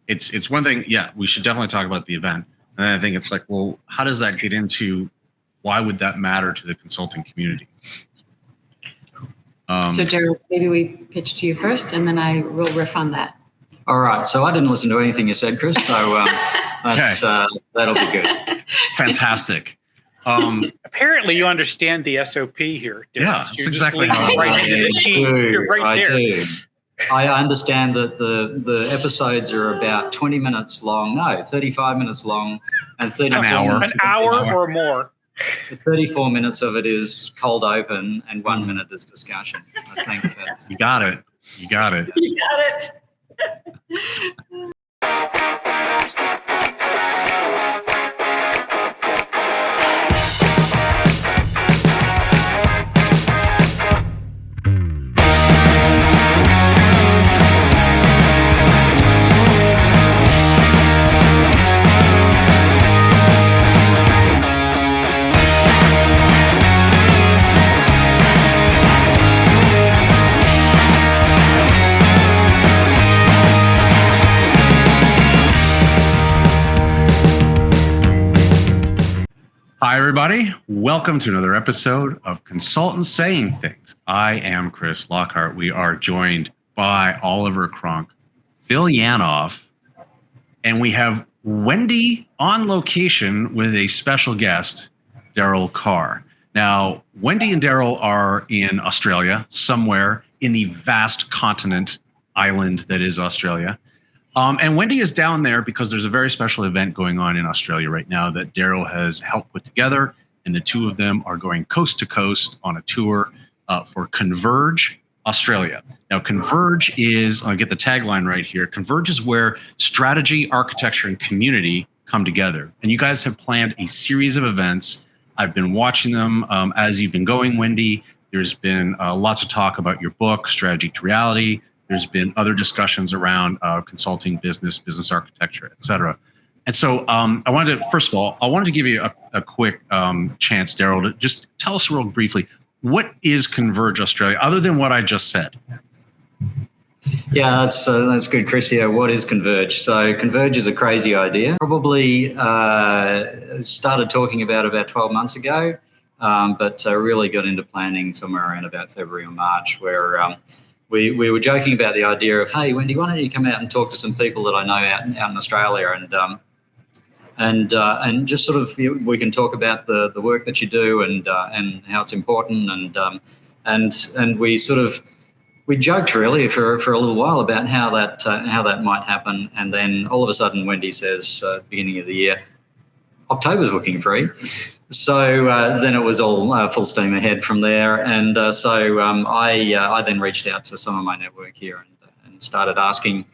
it's one thing. Yeah, we should definitely talk about the event. And then I think it's like, well, how does that get into? Why would that matter to the consulting community? So, Daryl, maybe we pitch to you first, and then I will riff on that. All right. So I didn't listen to anything you said, Chris. So that'll be good. Fantastic. Apparently, you understand the SOP here. Daryl. Yeah, that's exactly how You're right there. Do. I understand that the episodes are about 20 minutes long. No, 35 minutes long, and 34 an hour or more. 34 minutes of it is cold open, and 1 minute is discussion. I think that's... You got it. You got it. Hi, everybody. Welcome to another episode of Consultants Saying Things. I am Chris Lockhart. We are joined by Oliver Cronk, Phil Yanoff, and we have Wendy on location with a special guest, Daryl Carr. Now, Wendy and Daryl are in Australia, somewhere in the vast continent island that is Australia. And Wendy is down there because there's a very special event going on in Australia right now that Daryl has helped put together. And the two of them are going coast to coast on a tour for Converge Australia. Now, Converge is, I'll get the tagline right here. Converge is where strategy, architecture, and community come together. And you guys have planned a series of events. I've been watching them as you've been going, Wendy. There's been lots of talk about your book, Strategy to Reality. There's been other discussions around consulting, business architecture, et cetera. And so I wanted to, first of all, I wanted to give you a quick chance, Daryl, to just tell us real briefly, what is Converge Australia, other than what I just said? Yeah, that's good, Chris. Yeah, what is Converge? So Converge is a crazy idea. Probably started talking about 12 months ago, but really got into planning somewhere around about February or March, where we were joking about the idea of, hey, Wendy, why don't you come out and talk to some people that I know out in Australia, and just sort of we can talk about the work that you do and how it's important, and we joked really for a little while about how that might happen, and then all of a sudden Wendy says, beginning of the year, October's looking free. So then it was all full steam ahead from there, and so I then reached out to some of my network here and started asking,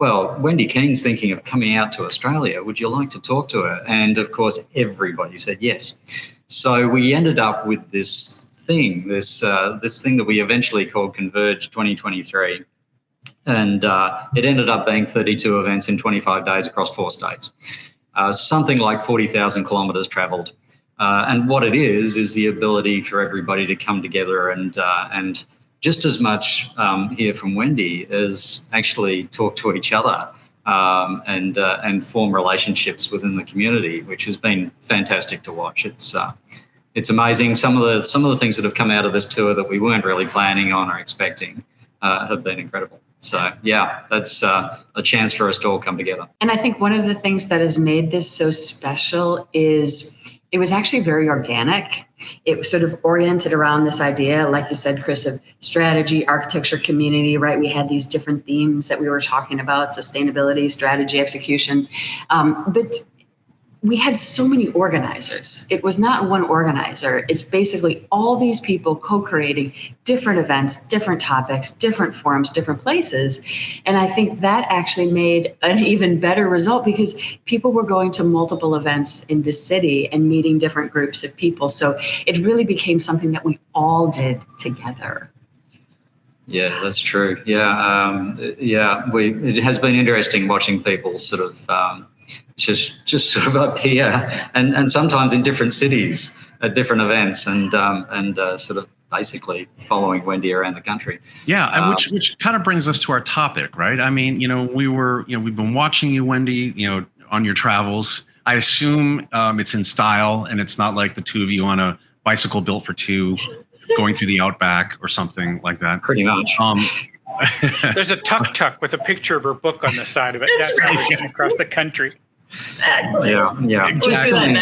well, Wendy King's thinking of coming out to Australia. Would you like to talk to her? And of course, everybody said yes. So we ended up with this thing that we eventually called Converge 2023, and it ended up being 32 events in 25 days across 4 states, something like 40,000 kilometres travelled. And what it is the ability for everybody to come together and just as much hear from Wendy as actually talk to each other and form relationships within the community, which has been fantastic to watch. It's amazing. Some of the things that have come out of this tour that we weren't really planning on or expecting have been incredible. So, yeah, that's a chance for us to all come together. And I think one of the things that has made this so special is it was actually very organic. It was sort of oriented around this idea, like you said, Chris, of strategy, architecture, community, right? We had these different themes that we were talking about, sustainability, strategy, execution. But we had so many organizers. It was not one organizer. It's basically all these people co-creating different events, different topics, different forums, different places. And I think that actually made an even better result because people were going to multiple events in this city and meeting different groups of people. So it really became something that we all did together. Yeah, that's true. Yeah, it has been interesting watching people sort of just sort of up here and sometimes in different cities at different events and sort of basically following Wendy around the country. Yeah, and which kind of brings us to our topic, right? I mean, we've been watching you, Wendy, on your travels. I assume it's in style, and it's not like the two of you on a bicycle built for two going through the outback or something like that. Pretty much. There's a tuk-tuk with a picture of her book on the side of it. That's how we're getting across the country. Exactly. Yeah. Exactly.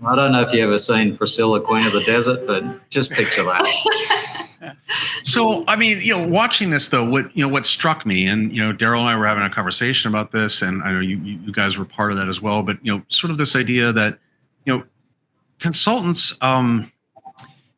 I don't know if you've ever seen Priscilla, Queen of the Desert, but just picture that. So, I mean, watching this though, what struck me, and Daryl and I were having a conversation about this, and I know you guys were part of that as well. But sort of this idea that consultants,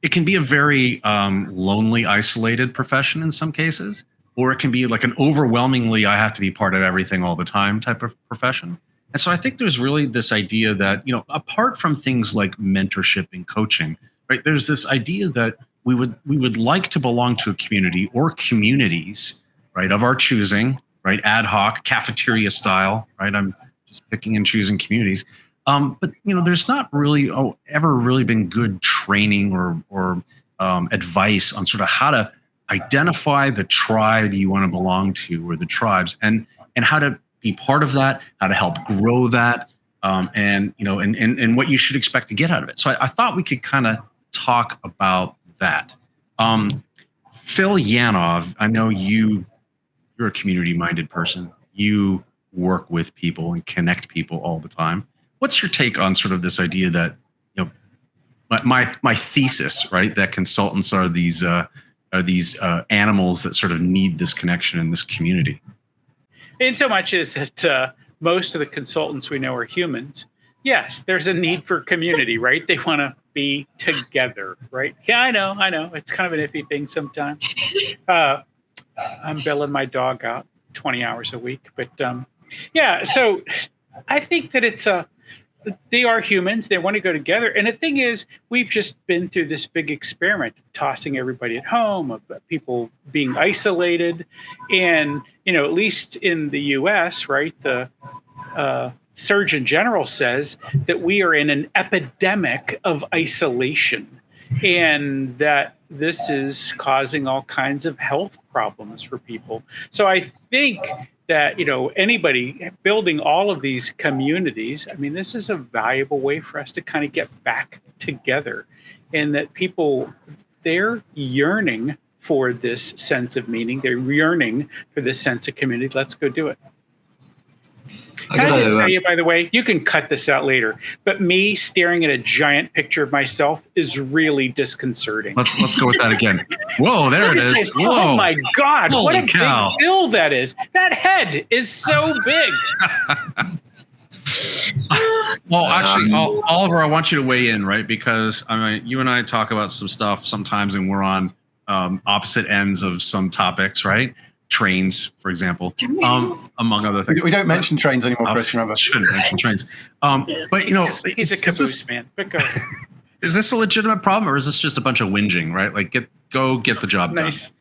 it can be a very lonely, isolated profession in some cases, or it can be like an overwhelmingly I have to be part of everything all the time type of profession. And so I think there's really this idea that, apart from things like mentorship and coaching, right, there's this idea that we would like to belong to a community or communities, right, of our choosing, right, ad hoc, cafeteria style, right? I'm just picking and choosing communities. But there's not really ever really been good training or advice on sort of how to identify the tribe you want to belong to, or the tribes, and how to be part of that, how to help grow that, and what you should expect to get out of it. So I thought we could kind of talk about that. Phil Yanov, I know you're a community-minded person. You work with people and connect people all the time. What's your take on sort of this idea that my thesis, right, that consultants are these animals that sort of need this connection in this community? In so much as that most of the consultants we know are humans. Yes, there's a need for community, right? They want to be together, right? Yeah, I know. It's kind of an iffy thing sometimes. I'm billing my dog out 20 hours a week, but yeah. So I think that they are humans. They want to go together. And the thing is, we've just been through this big experiment, tossing everybody at home, of people being isolated. And, at least in the US, right, the Surgeon General says that we are in an epidemic of isolation, and that this is causing all kinds of health problems for people. So I think that, anybody building all of these communities, I mean, this is a valuable way for us to kind of get back together, and that people, they're yearning for this sense of meaning. They're yearning for this sense of community. Let's go do it. Can I just tell you, by the way, you can cut this out later, but me staring at a giant picture of myself is really disconcerting. Let's go with that again. Whoa, there it is. Whoa. Oh my God, Holy what a cow. big bill that is. That head is so big. Well, actually, Oliver, I want you to weigh in, right? Because I mean, you and I talk about some stuff sometimes, and we're on opposite ends of some topics, right? Trains, for example, among other things. We don't mention trains anymore, Chris. Remember, shouldn't mention trains. But He's a caboose man. But go. Is this a legitimate problem, or is this just a bunch of whinging? Right? Like, get the job nice.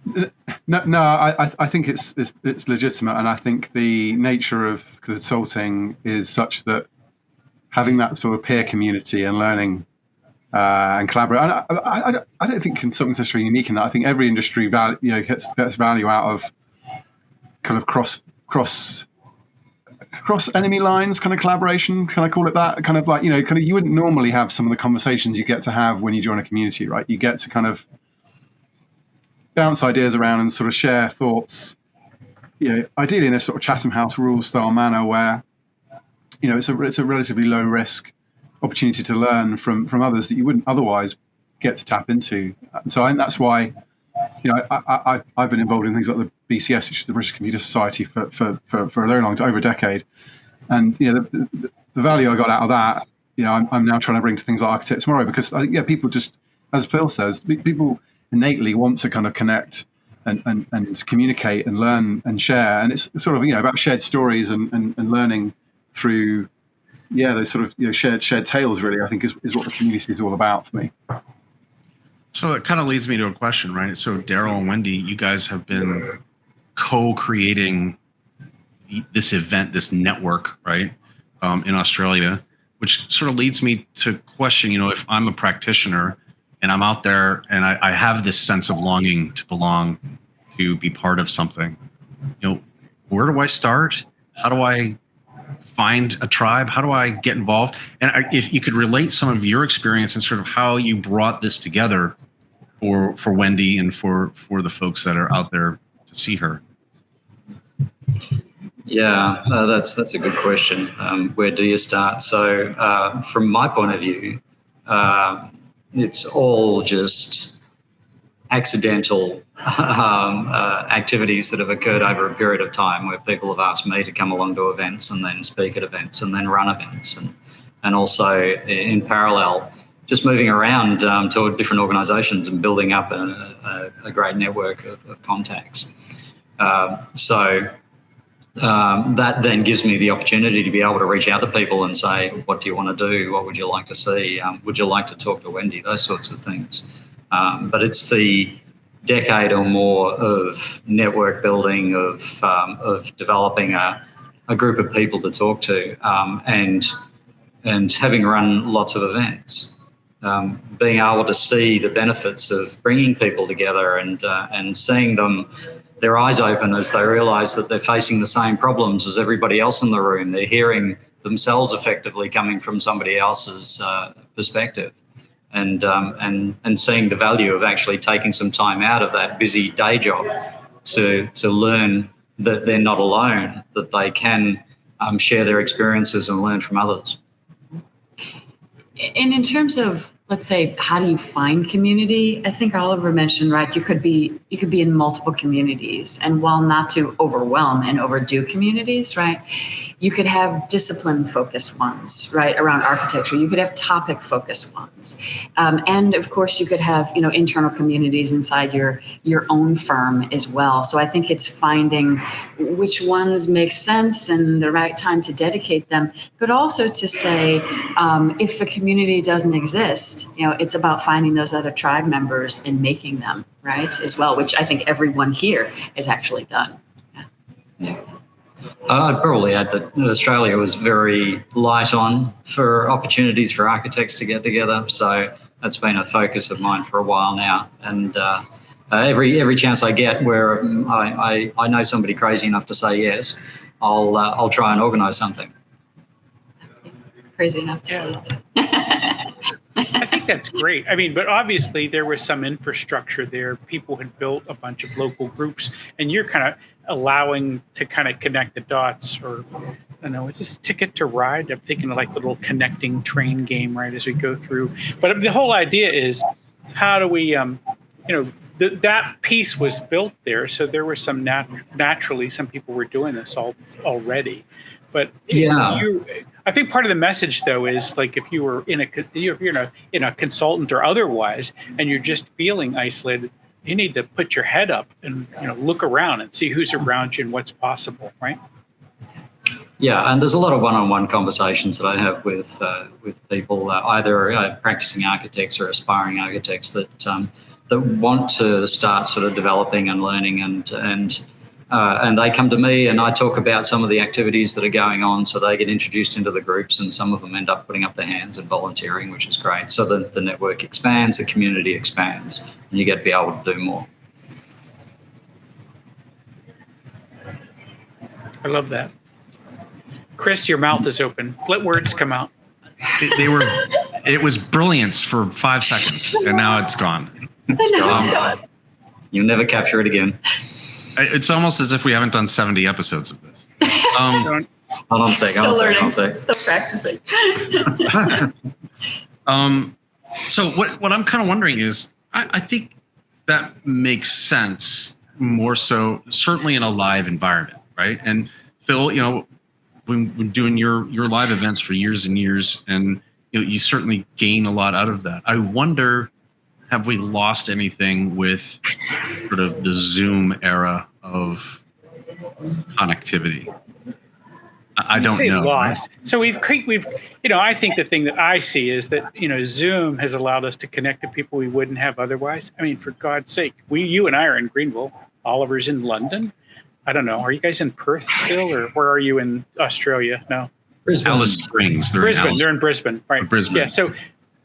done. No, I think it's legitimate, and I think the nature of consulting is such that having that sort of peer community and learning and collaborate. I don't think consulting is necessarily unique in that. I think every industry gets value out of kind of cross enemy lines kind of collaboration. Can I call it that? Kind of like, you wouldn't normally have some of the conversations you get to have when you join a community, right? You get to kind of bounce ideas around and sort of share thoughts, ideally in a sort of Chatham House Rules style manner where, it's a relatively low risk opportunity to learn from others that you wouldn't otherwise get to tap into. And so I think that's why, I've been involved in things like the BCS, which is the British Computer Society, for a very long time, over a decade. And the value I got out of that, I'm now trying to bring to things like Architect Tomorrow, because I think people just, as Phil says, people innately want to kind of connect and communicate and learn and share, and it's sort of about shared stories and learning through those sort of shared tales, really, I think is what the community is all about for me. So it kind of leads me to a question, right? So Daryl and Wendy, you guys have been co-creating this event, this network, right, in Australia, which sort of leads me to question, if I'm a practitioner, and I'm out there and I have this sense of longing to belong, to be part of something. Where do I start? How do I find a tribe? How do I get involved? And if you could relate some of your experience and sort of how you brought this together for Wendy and for the folks that are out there to see her. Yeah, that's a good question. Where do you start? So from my point of view, it's all just accidental activities that have occurred over a period of time where people have asked me to come along to events and then speak at events and then run events, and also in parallel just moving around to different organisations and building up a great network of contacts. That then gives me the opportunity to be able to reach out to people and say, what do you want to do? What would you like to see? Would you like to talk to Wendy? Those sorts of things. But it's the decade or more of network building, of developing a group of people to talk to, and having run lots of events, being able to see the benefits of bringing people together and seeing them, their eyes open as they realise that they're facing the same problems as everybody else in the room. They're hearing themselves effectively coming from somebody else's perspective. And seeing the value of actually taking some time out of that busy day job to learn that they're not alone, that they can share their experiences and learn from others. And in terms of, let's say, how do you find community? I think Oliver mentioned, right, you could be in multiple communities, and while not to overwhelm and overdo communities, right, you could have discipline-focused ones, right, around architecture. You could have topic-focused ones. And of course, you could have, internal communities inside your own firm as well. So I think it's finding which ones make sense and the right time to dedicate them, but also to say, if the community doesn't exist, it's about finding those other tribe members and making them, right, as well, which I think everyone here has actually done. Yeah. I'd probably add that Australia was very light on for opportunities for architects to get together. So that's been a focus of mine for a while now. And every chance I get where I know somebody crazy enough to say yes, I'll try and organise something. Crazy enough to say yes. I think that's great. I mean, but obviously there was some infrastructure there. People had built a bunch of local groups, and you're kind of allowing to kind of connect the dots. Or, I don't know, is this Ticket to Ride? I'm thinking of like the little connecting train game, right, as we go through. But the whole idea is, how do we, that piece was built there, so there was some naturally some people were doing this already. But yeah, I think part of the message, though, is like if you were in a consultant or otherwise, and you're just feeling isolated, you need to put your head up and look around and see who's around you and what's possible, right? Yeah, and there's a lot of one-on-one conversations that I have with people, either practicing architects or aspiring architects that want to start sort of developing and learning, and they come to me and I talk about some of the activities that are going on, so they get introduced into the groups, and some of them end up putting up their hands and volunteering, which is great. So the network expands, the community expands, and you get to be able to do more. I love that. Chris, your mouth is open. Let words come out. It was brilliance for 5 seconds, and now it's gone. It's gone. You'll never capture it again. It's almost as if we haven't done 70 episodes of this. Hold on a second. Still practicing. So what I'm kind of wondering is, I think that makes sense more so, certainly in a live environment, right? And Phil, when doing your live events for years and years, and you certainly gain a lot out of that. I wonder, have we lost anything with sort of the Zoom era of connectivity? I don't know. Lost. Right? So we've I think the thing that I see is that Zoom has allowed us to connect to people we wouldn't have otherwise. I mean, for God's sake, you and I are in Greenville. Oliver's in London. I don't know. Are you guys in Perth still, or where are you in Australia? No, Brisbane. Alice Springs. Brisbane. They're in Brisbane, right? Brisbane. Yeah.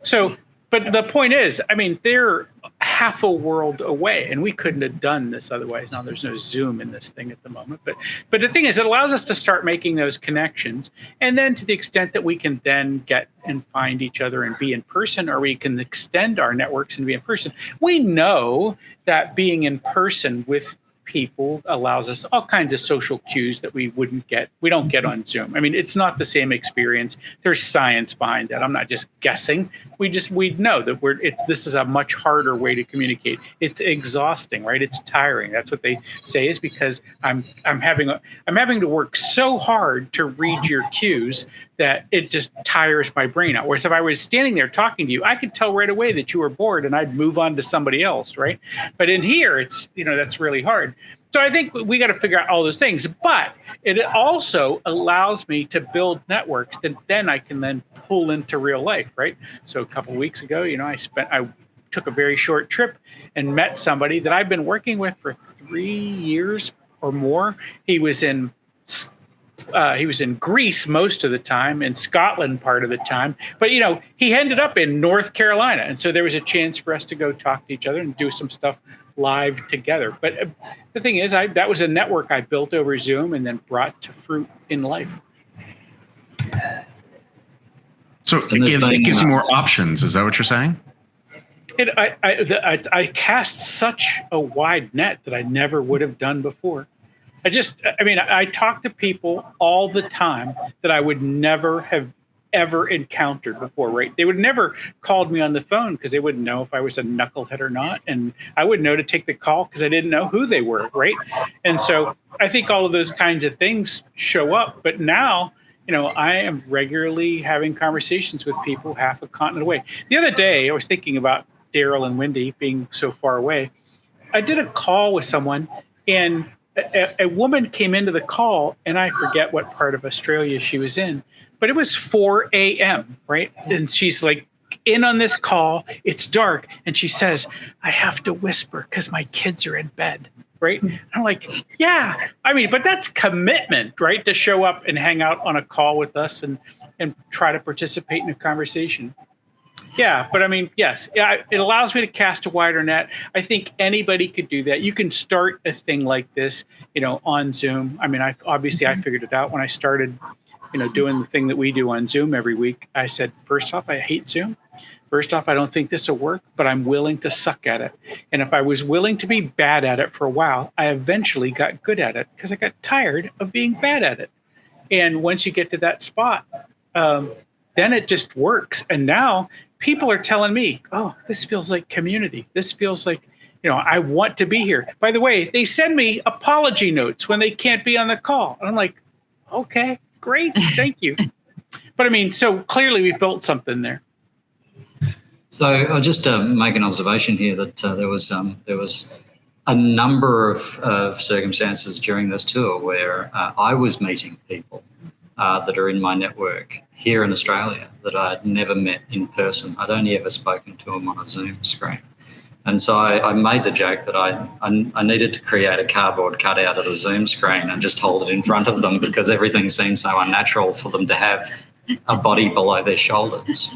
So, But the point is, I mean, they're half a world away, and we couldn't have done this otherwise. Now there's no Zoom in this thing at the moment, but the thing is, it allows us to start making those connections, and then to the extent that we can then get and find each other and be in person, or we can extend our networks and be in person. We know that being in person with people allows us all kinds of social cues that we don't get on Zoom. I mean, it's not the same experience. There's science behind that. I'm not just guessing. We know that this is a much harder way to communicate. It's exhausting, right? It's tiring. That's what they say, is because I'm having to work so hard to read your cues that it just tires my brain out. Whereas if I was standing there talking to you, I could tell right away that you were bored and I'd move on to somebody else, right? But in here, it's, that's really hard. So I think we got to figure out all those things, but it also allows me to build networks that then I can then pull into real life, right? So a couple of weeks ago, I took a very short trip and met somebody that I've been working with for 3 years or more. He was in Greece most of the time, in Scotland part of the time, but he ended up in North Carolina, and so there was a chance for us to go talk to each other and do some stuff live together. But the thing is, that was a network I built over Zoom and then brought to fruit in life. So it gives you more options. Is that what you're saying? I cast such a wide net that I never would have done before. I talk to people all the time that I would never have ever encountered before, right? They would never called me on the phone because they wouldn't know if I was a knucklehead or not. And I wouldn't know to take the call because I didn't know who they were, right? And so I think all of those kinds of things show up. But now, I am regularly having conversations with people half a continent away. The other day, I was thinking about Daryl and Wendy being so far away. I did a call with someone, and a woman came into the call, and I forget what part of Australia she was in, but it was 4 a.m., right? And she's like in on this call. It's dark. And she says, I have to whisper because my kids are in bed, right? And I'm like, yeah. But that's commitment, right? To show up and hang out on a call with us and try to participate in a conversation. Yeah, but yes, it allows me to cast a wider net. I think anybody could do that. You can start a thing like this, on Zoom. I figured it out when I started, doing the thing that we do on Zoom every week. I said, first off, I hate Zoom. First off, I don't think this will work, but I'm willing to suck at it. And if I was willing to be bad at it for a while, I eventually got good at it because I got tired of being bad at it. And once you get to that spot, then it just works. And now people are telling me, oh, this feels like community. This feels like, I want to be here. By the way, they send me apology notes when they can't be on the call. And I'm like, okay, great. Thank you. But so clearly we built something there. So I'll just make an observation here that there was a number of circumstances during this tour where I was meeting people that are in my network here in Australia that I'd never met in person. I'd only ever spoken to them on a Zoom screen. And so I made the joke that I needed to create a cardboard cutout of the Zoom screen and just hold it in front of them because everything seemed so unnatural for them to have a body below their shoulders.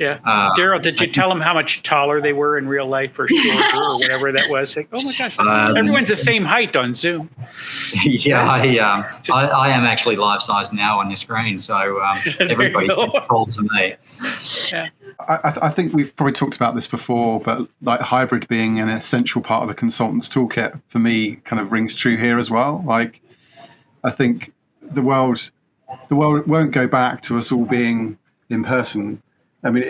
Yeah. Daryl, did you tell them how much taller they were in real life or shorter or whatever that was? Like, oh my gosh, everyone's the same height on Zoom. Yeah, I am actually life-size now on your screen, so everybody's tall to me. Yeah. I think we've probably talked about this before, but like hybrid being an essential part of the consultant's toolkit for me kind of rings true here as well. Like, I think the world won't go back to us all being in person. I think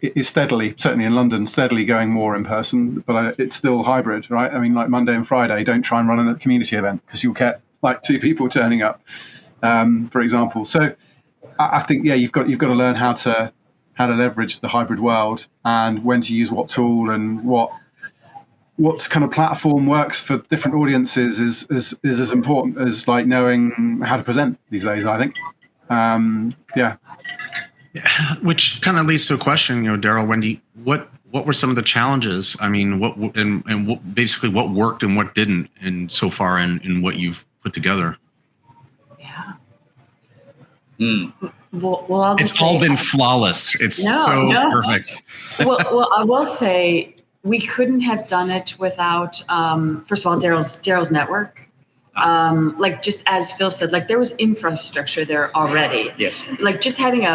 it is steadily, certainly in London, steadily going more in person, but it's still hybrid, right? Like Monday and Friday, don't try and run a community event because you'll get like 2 people turning up, for example. So I think, you've got to learn how to leverage the hybrid world and when to use what tool and what kind of platform works for different audiences is as important as like knowing how to present these days, I think. Which kind of leads to a question, Daryl, Wendy, what were some of the challenges? What worked and what didn't and so far in what you've put together? Yeah. Well, I'll just It's all say, been flawless. It's so perfect. well, I will say we couldn't have done it without, first of all, Daryl's network. Like just as Phil said, like there was infrastructure there already. Yes. Like just having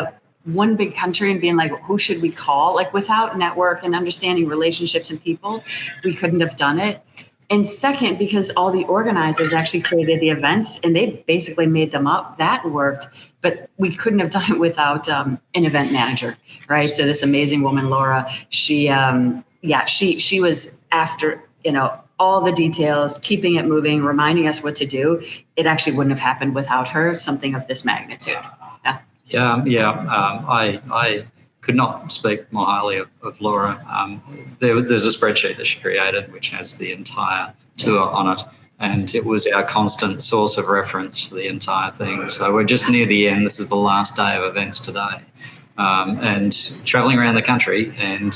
one big country and being like, who should we call? Like without network and understanding relationships and people, we couldn't have done it. And second, because all the organizers actually created the events and they basically made them up, that worked. But we couldn't have done it without an event manager, right? So this amazing woman, Laura, she was after, all the details, keeping it moving, reminding us what to do. It actually wouldn't have happened without her, something of this magnitude. I could not speak more highly of Laura. There's a spreadsheet that she created which has the entire tour on it, and it was our constant source of reference for the entire thing. So we're just near the end. This is the last day of events today. And traveling around the country and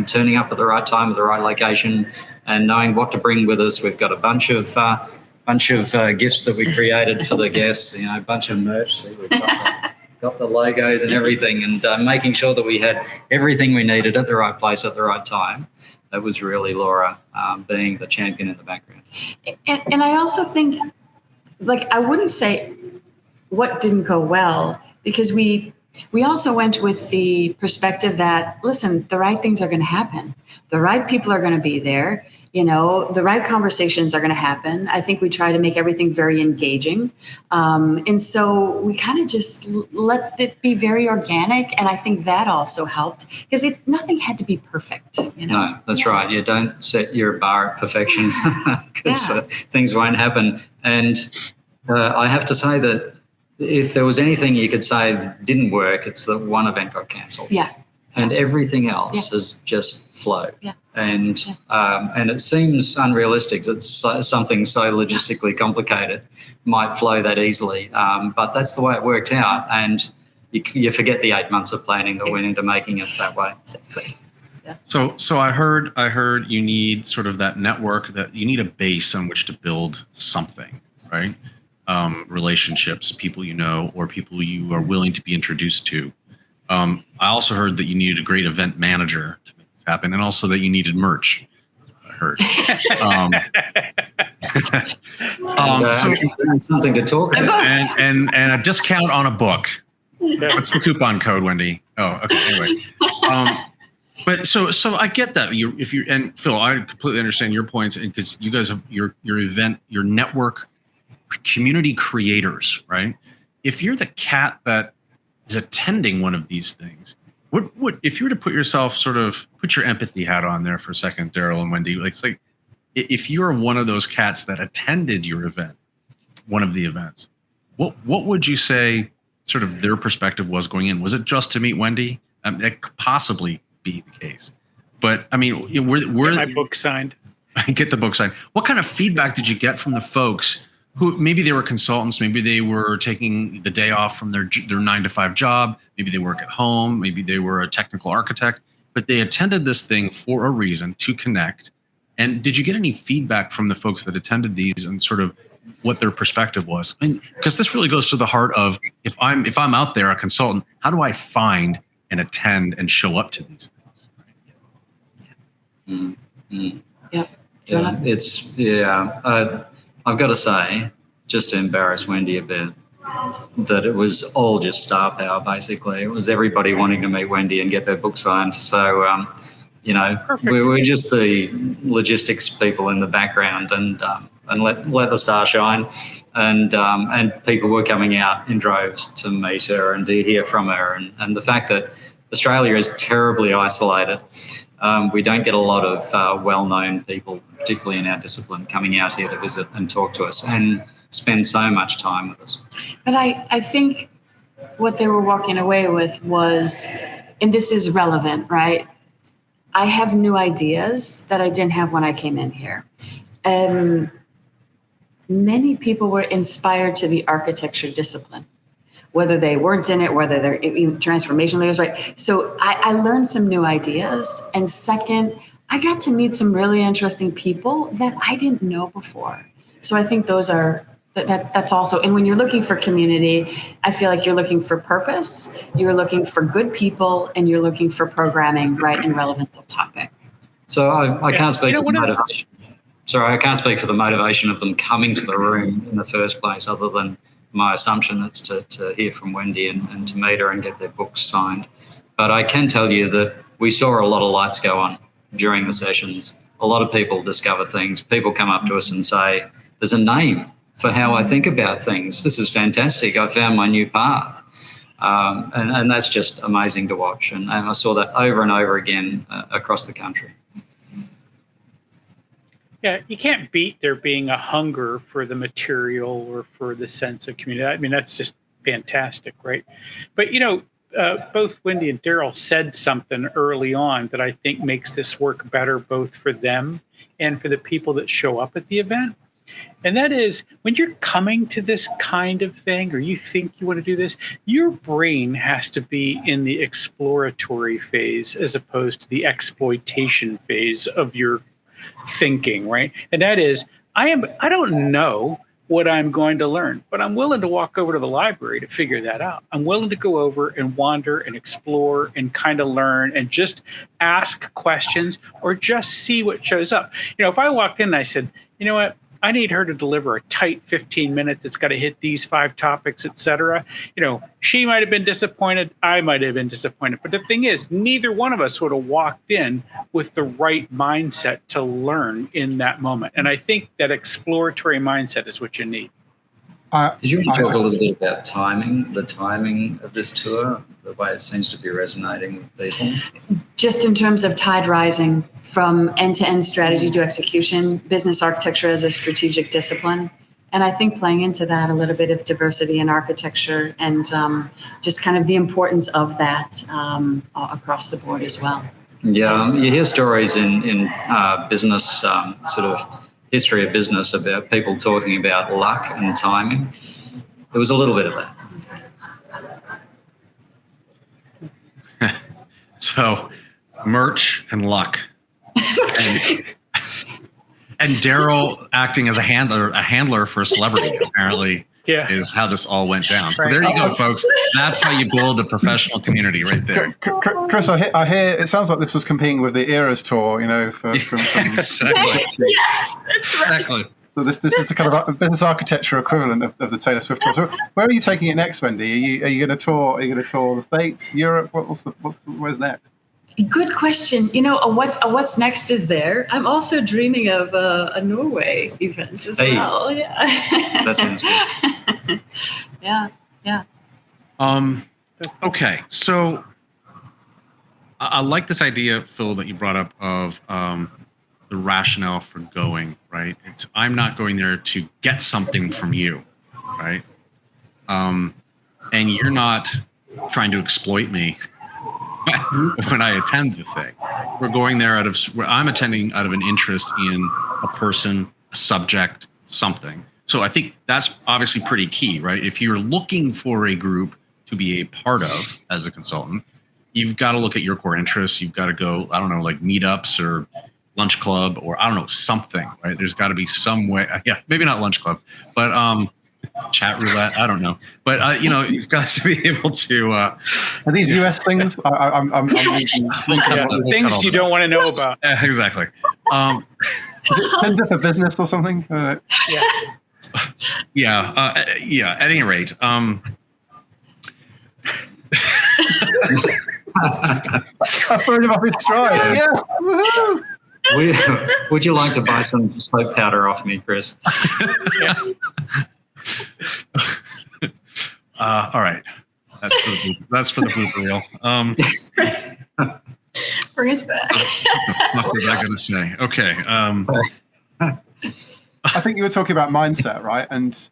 turning up at the right time at the right location and knowing what to bring with us. We've got a bunch of gifts that we created for the guests, a bunch of merch. See, we've got the logos and everything, and making sure that we had everything we needed at the right place at the right time. That was really Laura being the champion in the background. And I also think, like, I wouldn't say what didn't go well, because we also went with the perspective that, listen, the right things are going to happen. The right people are going to be there. The right conversations are going to happen. I think we try to make everything very engaging. And so we kind of just let it be very organic. And I think that also helped because nothing had to be perfect. No, that's right. You don't set your bar at perfection because things won't happen. And I have to say that if there was anything you could say didn't work, it's that one event got cancelled. Yeah. And everything else has just flowed. Yeah. And it seems unrealistic that something so logistically complicated might flow that easily. But that's the way it worked out. And you forget the 8 months of planning that went into making it that way. Exactly. Yeah. So I heard you need sort of that network, that you need a base on which to build something, right? Relationships, people or people you are willing to be introduced to. I also heard that you needed a great event manager to make this happen, and also that you needed merch. That's what I heard. So something to talk about, and a discount on a book. What's the coupon code, Wendy? Oh, okay. Anyway, but so I get that. And Phil, I completely understand your points, and because you guys have your event, your network, community creators, right? If you're the cat that is attending one of these things, what if you were to put your empathy hat on there for a second, Daryl and Wendy, like if you're one of those cats that attended your event, one of the events, what would you say sort of their perspective was going in? Was it just to meet Wendy? That could possibly be the case, but I mean, we're get my book signed. Get the book signed. What kind of feedback did you get from the folks who maybe they were consultants, maybe they were taking the day off from their 9-to-5 job, maybe they work at home, maybe they were a technical architect, but they attended this thing for a reason, to connect. And did you get any feedback from the folks that attended these and sort of what their perspective was? And because this really goes to the heart of, if I'm out there, a consultant, how do I find and attend and show up to these things? Mm-hmm. Yeah. I've got to say, just to embarrass Wendy a bit, that it was all just star power, basically. It was everybody wanting to meet Wendy and get their book signed. So, we're just the logistics people in the background and let the star shine. And people were coming out in droves to meet her and to hear from her. And the fact that Australia is terribly isolated. We don't get a lot of well-known people, particularly in our discipline, coming out here to visit and talk to us and spend so much time with us. But I think what they were walking away with was, and this is relevant, right? I have new ideas that I didn't have when I came in here. Many people were inspired to the architecture discipline, whether they weren't in it, whether they're transformation leaders, right? So I learned some new ideas. And second, I got to meet some really interesting people that I didn't know before. So I think those are That's also, and when you're looking for community, I feel like you're looking for purpose, you're looking for good people, and you're looking for programming, right, and relevance of topic. So I can't speak to the motivation. Sorry, I can't speak for the motivation of them coming to the room in the first place, other than my assumption it's to hear from Wendy and to meet her and get their books signed. But I can tell you that we saw a lot of lights go on during the sessions. A lot of people discover things. People come up to us and say, there's a name for how I think about things. This is fantastic. I found my new path. And that's just amazing to watch. And I saw that over and over again across the country. Yeah, you can't beat there being a hunger for the material or for the sense of community. I mean, that's just fantastic, right? But, both Wendy and Daryl said something early on that I think makes this work better both for them and for the people that show up at the event. And that is, when you're coming to this kind of thing, or you think you want to do this, your brain has to be in the exploratory phase as opposed to the exploitation phase of your thinking, right? And that is, I don't know what I'm going to learn, but I'm willing to walk over to the library to figure that out. I'm willing to go over and wander and explore and kind of learn and just ask questions or just see what shows up. If I walked in and I said, you know what, I need her to deliver a tight 15 minutes. It's got to hit these 5 topics, et cetera. She might have been disappointed. I might have been disappointed. But the thing is, neither one of us would have walked in with the right mindset to learn in that moment. And I think that exploratory mindset is what you need. Did you want to talk a little bit about the timing of this tour, the way it seems to be resonating with people? Just in terms of tide rising from end-to-end strategy to execution, business architecture as a strategic discipline. And I think playing into that a little bit of diversity in architecture and just kind of the importance of that across the board as well. Yeah, you hear stories in business, sort of history of business, about people talking about luck and timing. There was a little bit of that. So, merch and luck. And Daryl acting as a handler for a celebrity, apparently, is how this all went down. So there you go, folks. That's how you build a professional community, right there. Chris, I hear it sounds like this was competing with the Eras tour, from exactly. Yes, that's right. Exactly. So this is the kind of business architecture equivalent of the Taylor Swift tour. So where are you taking it next, Wendy? Are you going to tour? Are you going to tour the States, Europe? Where's next? Good question. What's next is there. I'm also dreaming of a Norway event as well. Yeah. That sounds good. Yeah. Okay. So I like this idea, Phil, that you brought up of the rationale for going, right? I'm not going there to get something from you, right? And you're not trying to exploit me when I attend the thing. We're going there I'm attending out of an interest in a person, a subject, something. So I think that's obviously pretty key, right? If you're looking for a group to be a part of as a consultant, you've got to look at your core interests. You've got to go, I don't know, like meetups or lunch club or I don't know, something, right? There's got to be some way. Yeah, maybe not lunch club, but chat roulette. I don't know, but you've got to be able to. Are these US things? I'm things you don't want to know about. Exactly. Is it Tinder for business or something? Yeah. At any rate, I threw him off his stride. Yes. Woohoo! Would you like to buy some soap powder off me, Chris? All right. That's for the blooper reel. Bring us back. What was I going to say? Okay. I think you were talking about mindset, right? And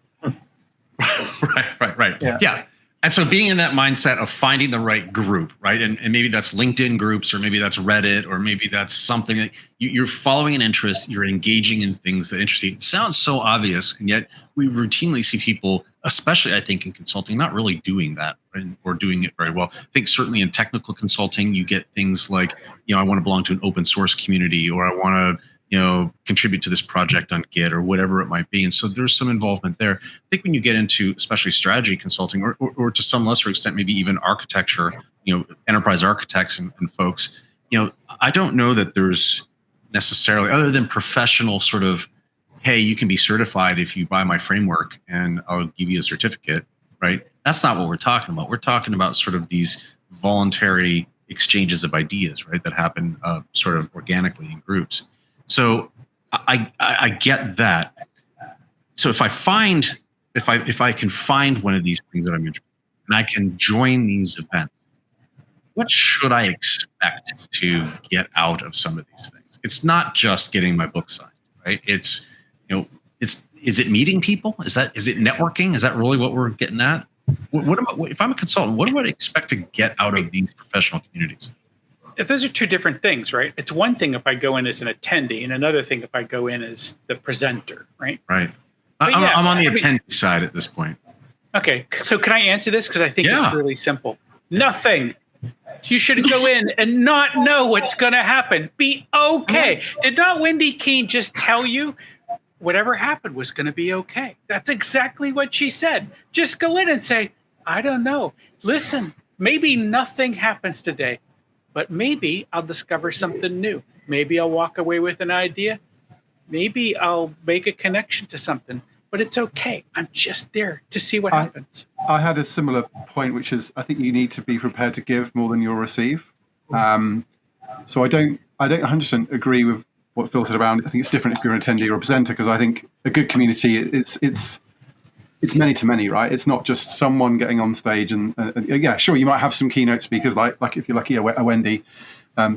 right. Yeah. And so being in that mindset of finding the right group, right? And maybe that's LinkedIn groups, or maybe that's Reddit, or maybe that's something that you're following an interest, you're engaging in things that interest you. It sounds so obvious, and yet we routinely see people, especially I think in consulting, not really doing that, right? Or doing it very well. I think certainly in technical consulting, you get things like, I want to belong to an open source community, or I want to, contribute to this project on Git or whatever it might be. And so there's some involvement there. I think when you get into especially strategy consulting or to some lesser extent, maybe even architecture, enterprise architects and folks, I don't know that there's necessarily, other than professional sort of, hey, you can be certified if you buy my framework and I'll give you a certificate, right? That's not what we're talking about. We're talking about sort of these voluntary exchanges of ideas, right, that happen sort of organically in groups. So I get that. So if I can find one of these things that I'm interested in, and I can join these events, what should I expect to get out of some of these things? It's not just getting my book signed, right? It's is it meeting people? Is it networking? Is that really what we're getting at? If I'm a consultant, what do I expect to get out of these professional communities? If those are two different things, right? It's one thing if I go in as an attendee, and another thing if I go in as the presenter, right? Right. I'm on the attendee side at this point. Okay, so can I answer this? Because I think it's really simple. Nothing. You should go in and not know what's going to happen. Be okay. Did not Wendy Keene just tell you whatever happened was going to be okay? That's exactly what she said. Just go in and say, I don't know. Listen, maybe nothing happens today, but maybe I'll discover something new. Maybe I'll walk away with an idea. Maybe I'll make a connection to something, but it's okay. I'm just there to see what happens. I had a similar point, which is I think you need to be prepared to give more than you'll receive. So I don't 100% agree with what Phil said around. I think it's different if you're an attendee or a presenter, because I think a good community, it's many to many, right? It's not just someone getting on stage and yeah, sure, you might have some keynote speakers like if you're lucky, a Wendy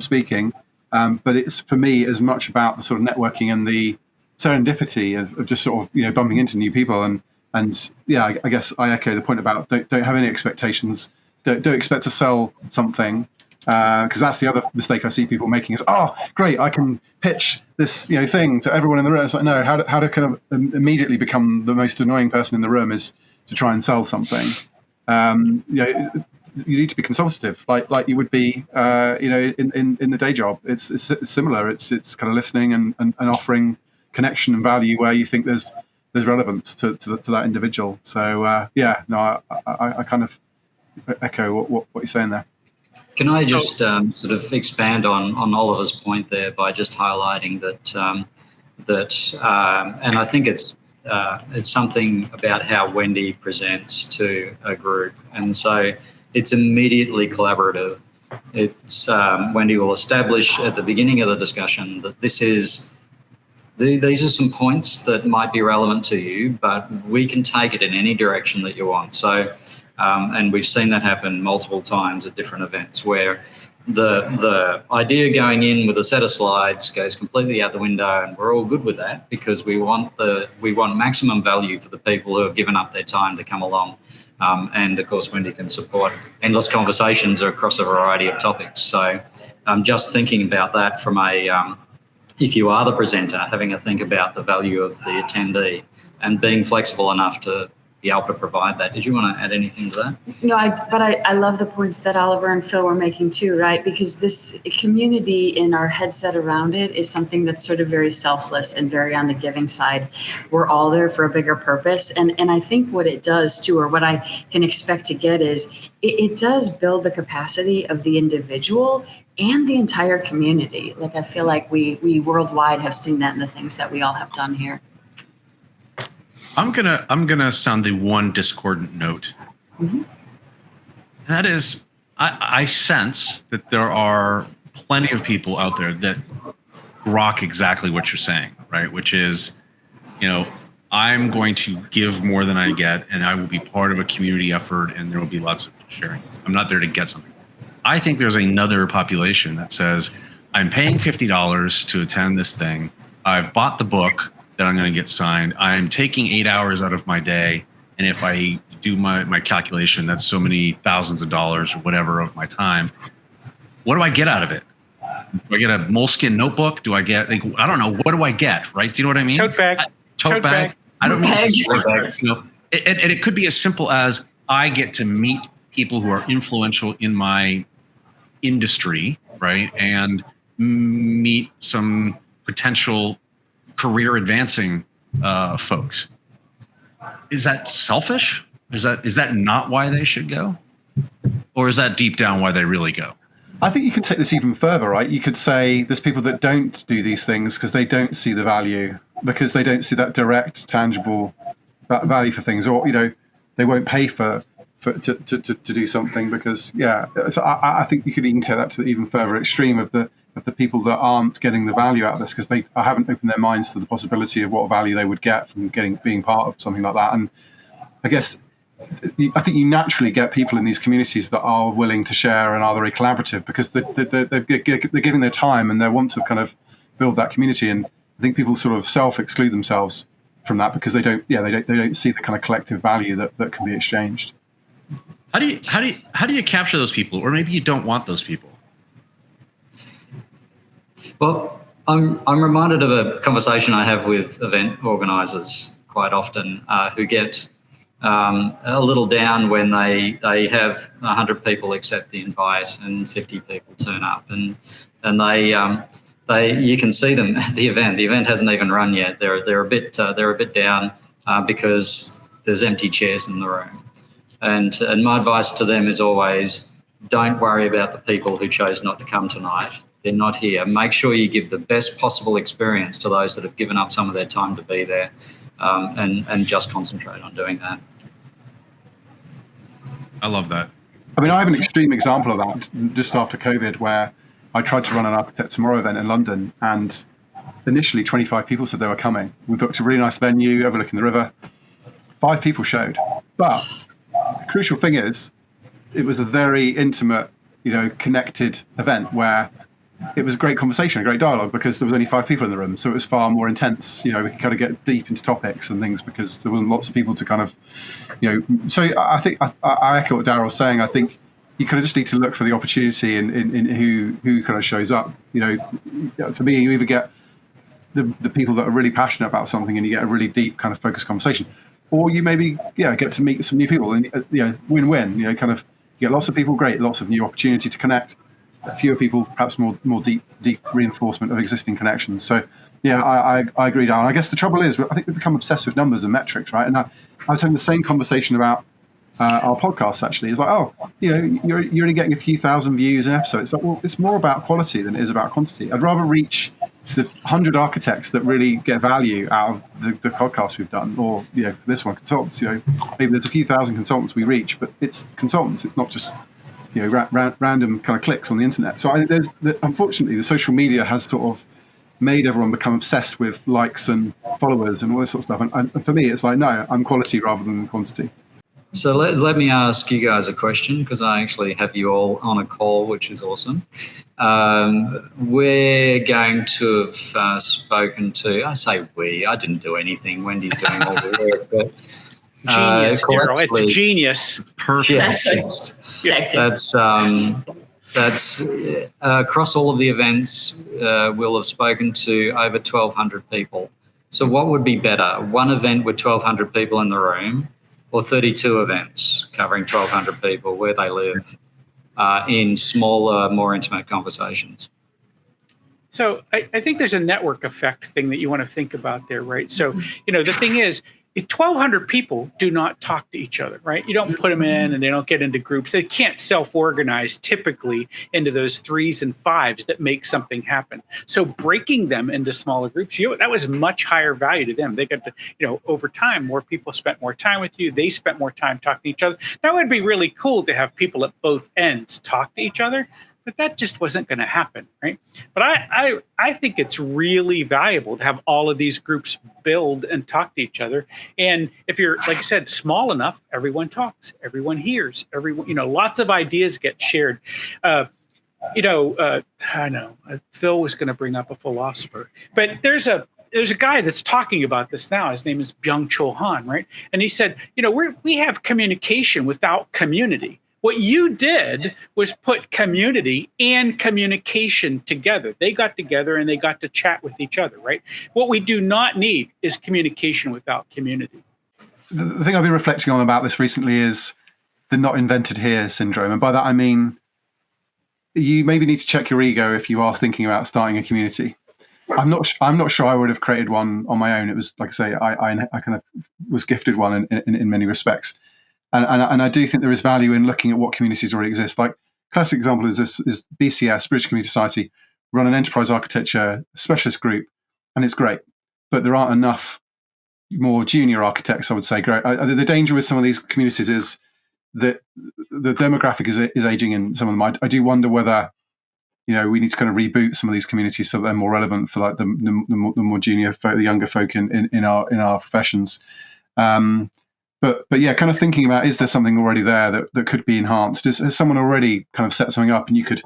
speaking, but it's for me as much about the sort of networking and the serendipity of just sort of bumping into new people and yeah, I guess I echo the point about don't have any expectations, don't expect to sell something. Because that's the other mistake I see people making is, oh, great, I can pitch this thing to everyone in the room. It's like, no, how to kind of immediately become the most annoying person in the room is to try and sell something. You need to be consultative, like you would be, in the day job. It's similar. It's kind of listening and offering connection and value where you think there's relevance to that individual. So I kind of echo what you're saying there. Can I just sort of expand on Oliver's point there by just highlighting that and I think it's something about how Wendy presents to a group, and so it's immediately collaborative. It's Wendy will establish at the beginning of the discussion that these are some points that might be relevant to you, but we can take it in any direction that you want. So. And we've seen that happen multiple times at different events where the idea going in with a set of slides goes completely out the window, and we're all good with that because we want maximum value for the people who have given up their time to come along. And of course, Wendy can support endless conversations across a variety of topics. So I'm just thinking about that from if you are the presenter, having a think about the value of the attendee and being flexible enough to be able to provide that. Did you want to add anything to that? No, I love the points that Oliver and Phil were making too, right? Because this community in our headset around it is something that's sort of very selfless and very on the giving side. We're all there for a bigger purpose. And I think what it does too, or what I can expect to get is it does build the capacity of the individual and the entire community. Like I feel like we worldwide have seen that in the things that we all have done here. I'm gonna sound the one discordant note. Mm-hmm. That is, I sense that there are plenty of people out there that grok exactly what you're saying, right? Which is, I'm going to give more than I get, and I will be part of a community effort, and there will be lots of sharing. I'm not there to get something. I think there's another population that says, I'm paying $50 to attend this thing. I've bought the book that I'm going to get signed. I'm taking 8 hours out of my day. And if I do my calculation, that's so many thousands of dollars or whatever of my time. What do I get out of it? Do I get a moleskin notebook? Do I get, I don't know. What do I get? Right? Do you know what I mean? Tote bag. Tote bag. I don't know. And it could be as simple as I get to meet people who are influential in my industry, right? And meet some potential career advancing folks. Is that selfish? Is that not why they should go? Or is that deep down why they really go? I think you can take this even further, right? You could say there's people that don't do these things because they don't see the value, because they don't see that direct, tangible value for things, or they won't pay to do something because So I think you could even take that to the even further extreme of the people that aren't getting the value out of this because they haven't opened their minds to the possibility of what value they would get from being part of something like that. And I guess I think you naturally get people in these communities that are willing to share and are very collaborative because they're giving their time and they want to kind of build that community. And I think people sort of self-exclude themselves from that because they don't see the kind of collective value that can be exchanged. How do you capture those people, or maybe you don't want those people? Well, I'm reminded of a conversation I have with event organisers quite often who get a little down when they have 100 people accept the invite and 50 people turn up, and they you can see them at the event. The event hasn't even run yet. They're a bit down because there's empty chairs in the room, and my advice to them is always don't worry about the people who chose not to come tonight. They're not here. Make sure you give the best possible experience to those that have given up some of their time to be there. And just concentrate on doing that. I love that. I mean, I have an extreme example of that just after COVID where I tried to run an Architect Tomorrow event in London and initially 25 people said they were coming. We booked a really nice venue overlooking the river. 5 people showed. But the crucial thing is it was a very intimate, connected event where it was a great conversation, a great dialogue because there was only 5 people in the room. So it was far more intense. We could kind of get deep into topics and things because there wasn't lots of people to kind of, So I think I echo what Darryl was saying. I think you kind of just need to look for the opportunity in who kind of shows up. For me, you either get the people that are really passionate about something and you get a really deep kind of focused conversation, or you maybe get to meet some new people and win-win. Kind of you get lots of people, great, lots of new opportunity to connect. Fewer people, perhaps more deep reinforcement of existing connections. So, I agree, Darren. I guess the trouble is, I think we've become obsessed with numbers and metrics, right? And I was having the same conversation about our podcast, actually. It's like, you're only getting a few thousand views an episode. It's like, well, it's more about quality than it is about quantity. I'd rather reach the 100 architects that really get value out of the podcast we've done, or, this one, consultants. Maybe there's a few thousand consultants we reach, but it's consultants. It's not just random kind of clicks on the internet. So I think unfortunately, the social media has sort of made everyone become obsessed with likes and followers and all this sort of stuff. And for me, it's like, no, I'm quality rather than quantity. So let me ask you guys a question because I actually have you all on a call, which is awesome. We're going to have spoken to, I say we, I didn't do anything. Wendy's doing all the work, but genius, Darryl. It's genius. Perfect. That's across all of the events, we'll have spoken to over 1,200 people. So what would be better, one event with 1,200 people in the room or 32 events covering 1,200 people where they live in smaller, more intimate conversations? So I think there's a network effect thing that you want to think about there, right? So, the thing is, 1,200 people do not talk to each other, right? You don't put them in and they don't get into groups. They can't self-organize typically into those 3s and 5s that make something happen. So breaking them into smaller groups, that was much higher value to them. They got to, over time, more people spent more time with you. They spent more time talking to each other. That would be really cool to have people at both ends talk to each other. But that just wasn't going to happen, right? But I think it's really valuable to have all of these groups build and talk to each other. And if you're, like I said, small enough, everyone talks, everyone hears, everyone, lots of ideas get shared. I know Phil was going to bring up a philosopher, but there's a guy that's talking about this now. His name is Byung-Chul Han, right? And he said, we have communication without community. What you did was put community and communication together. They got together and they got to chat with each other, right? What we do not need is communication without community. The thing I've been reflecting on about this recently is the not invented here syndrome. And by that, I mean, you maybe need to check your ego if you are thinking about starting a community. I'm not sure I would have created one on my own. It was like I say, I kind of was gifted one in many respects, and I do think there is value in looking at what communities already exist. Like classic example is BCS, British Community Society, run an enterprise architecture specialist group, and it's great, but there aren't enough more junior architects, I would say. The danger with some of these communities is that the demographic is aging in some of them. I do wonder whether we need to kind of reboot some of these communities so that they're more relevant for like the more junior folk, the younger folk in our professions. But yeah, kind of thinking about, is there something already there that could be enhanced? Has someone already kind of set something up and you could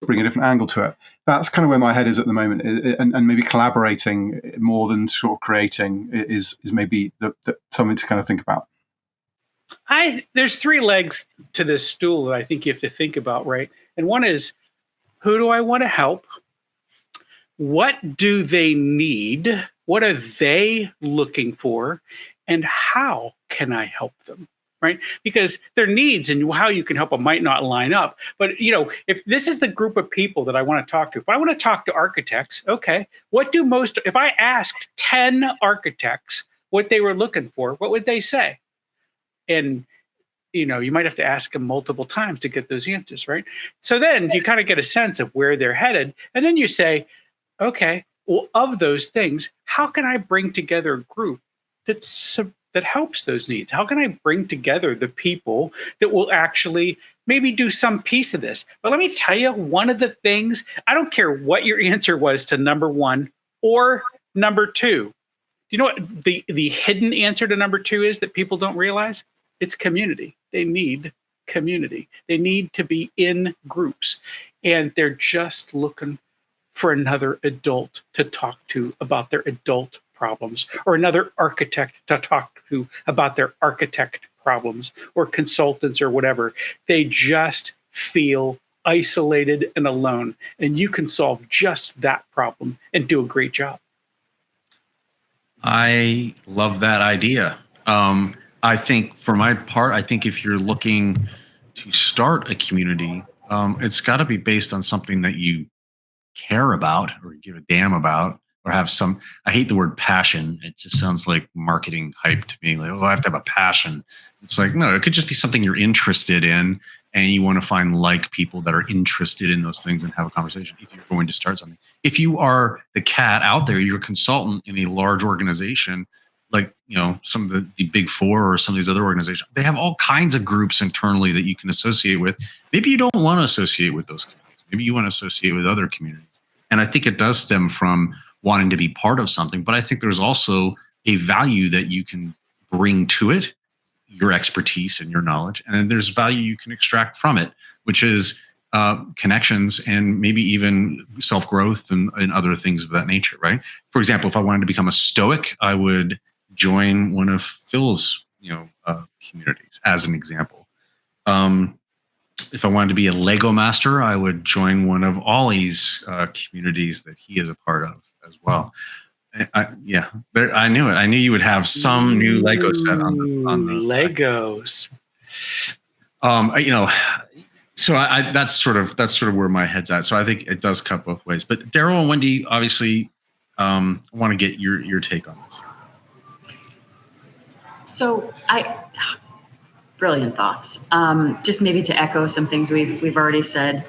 bring a different angle to it? That's kind of where my head is at the moment, and maybe collaborating more than sort of creating is maybe something to kind of think about. There's three legs to this stool that I think you have to think about, right? And one is, who do I want to help? What do they need? What are they looking for? And how can I help them? Right? Because their needs and how you can help them might not line up. But, if this is the group of people that I want to talk to, if I want to talk to architects, okay, if I asked 10 architects what they were looking for, what would they say? And, you might have to ask them multiple times to get those answers, right? So then you kind of get a sense of where they're headed. And then you say, okay, well, of those things, how can I bring together a group that helps those needs? How can I bring together the people that will actually maybe do some piece of this? But let me tell you, one of the things, I don't care what your answer was to number one or number two. Do you know what the hidden answer to number two is that people don't realize? It's community. They need community. They need to be in groups. And they're just looking for another adult to talk to about their adult problems, or another architect to talk to about their architect problems, or consultants or whatever. They just feel isolated and alone. And you can solve just that problem and do a great job. I love that idea. I think for my part, I think if you're looking to start a community, it's got to be based on something that you care about or give a damn about, or have some, I hate the word passion. It just sounds like marketing hype to me. Like, I have to have a passion. It's like, no, it could just be something you're interested in, and you want to find people that are interested in those things and have a conversation if you're going to start something. If you are the cat out there, you're a consultant in a large organization, like, some of the big four or some of these other organizations, they have all kinds of groups internally that you can associate with. Maybe you don't want to associate with those communities. Maybe you want to associate with other communities. And I think it does stem from wanting to be part of something, but I think there's also a value that you can bring to it, your expertise and your knowledge, and then there's value you can extract from it, which is connections and maybe even self-growth and other things of that nature, right? For example, if I wanted to become a Stoic, I would join one of Phil's, communities, as an example. If I wanted to be a Lego master, I would join one of Ollie's communities that he is a part of as well. I knew it. I knew you would have some new Lego set on the Legos. So that's sort of where my head's at. So I think it does cut both ways. But Daryl and Wendy, obviously, I want to get your take on this. So brilliant thoughts. Just maybe to echo some things we've already said.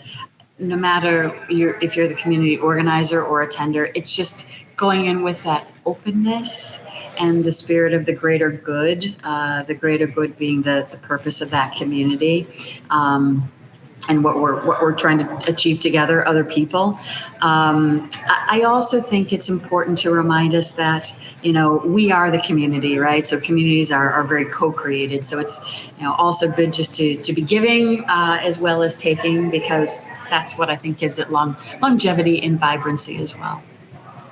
No matter if you're the community organizer or attender, it's just going in with that openness and the spirit of the greater good. The greater good being the purpose of that community. And what we're trying to achieve together, other people. I also think it's important to remind us that, we are the community, right? So communities are very co-created. So it's, also good just to be giving as well as taking, because that's what I think gives it longevity and vibrancy as well.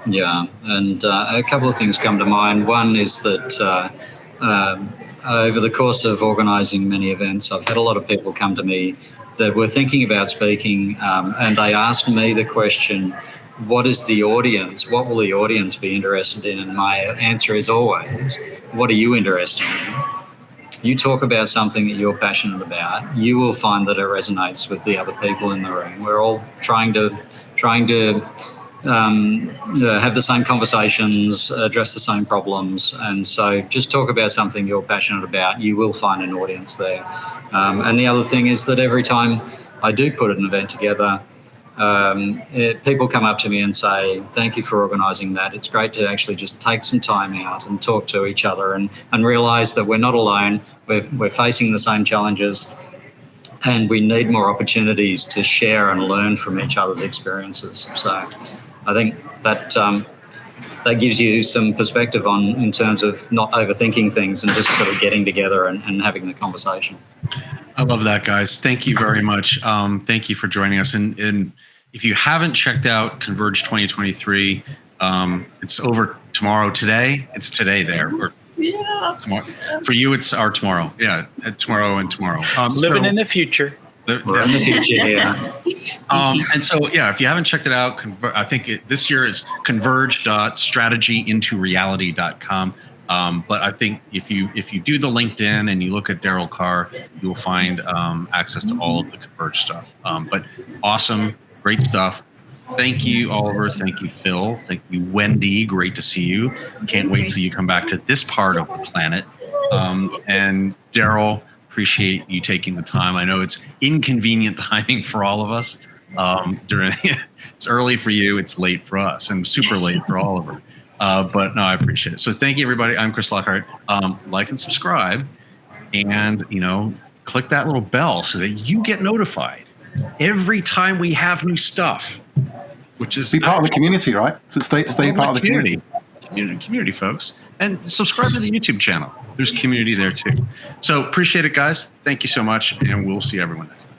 Yeah, and a couple of things come to mind. One is that over the course of organising many events, I've had a lot of people come to me that were thinking about speaking, and they asked me the question, what is the audience? What will the audience be interested in? And my answer is always, what are you interested in? You talk about something that you're passionate about, you will find that it resonates with the other people in the room. We're all trying to have the same conversations, address the same problems. And so just talk about something you're passionate about. You will find an audience there. And the other thing is that every time I do put an event together, people come up to me and say, thank you for organising that. It's great to actually just take some time out and talk to each other and realise that we're not alone. We're facing the same challenges, and we need more opportunities to share and learn from each other's experiences. So I think that that gives you some perspective in terms of not overthinking things and just sort of getting together and having the conversation. I love that, guys. Thank you very much. Thank you for joining us. And if you haven't checked out Converge 2023, it's over tomorrow. Today, it's today there. Or tomorrow. For you, it's our tomorrow. Yeah, tomorrow and tomorrow. Living in the future. We're in the future, yeah. And so, yeah, if you haven't checked it out, I think this year is converge.strategyintoreality.com. But I think if you do the LinkedIn and you look at Daryl Carr, you will find access to all of the Converge stuff. But awesome, great stuff. Thank you, Oliver. Thank you, Phil. Thank you, Wendy. Great to see you. Can't wait till you come back to this part of the planet. And Daryl, appreciate you taking the time. I know it's inconvenient timing for all of us. It's early for you, it's late for us, and super late for Oliver. But no, I appreciate it. So thank you, everybody. I'm Chris Lockhart. Like and subscribe, and click that little bell so that you get notified every time we have new stuff. Which is be part of the community, right? Stay part of the community. Community, folks, and subscribe to the YouTube channel. There's community there too. So appreciate it, guys. Thank you so much, and we'll see everyone next time.